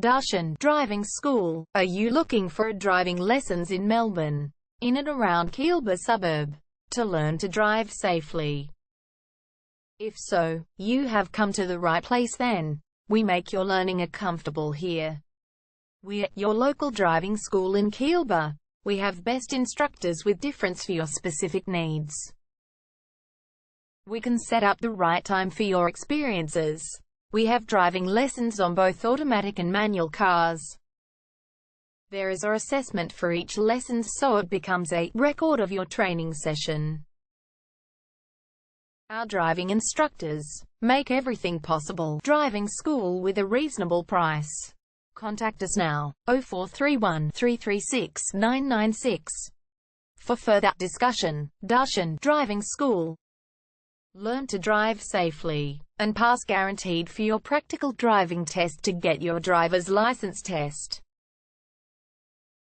Darshan Driving School. Are you looking for driving lessons in Melbourne, in and around Kealba suburb, to learn to drive safely? If so, you have come to the right place then. We make your learning comfortable here. We're your local driving school in Kealba. We have best instructors with difference for your specific needs. We can set up the right time for your experiences. We have driving lessons on both automatic and manual cars. There is an assessment for each lesson, so it becomes a record of your training session. Our driving instructors make everything possible. Driving school with a reasonable price. Contact us now, 0431 336 996. For further discussion. Darshan Driving School. Learn to drive safely and pass guaranteed for your practical driving test to get your driver's license test.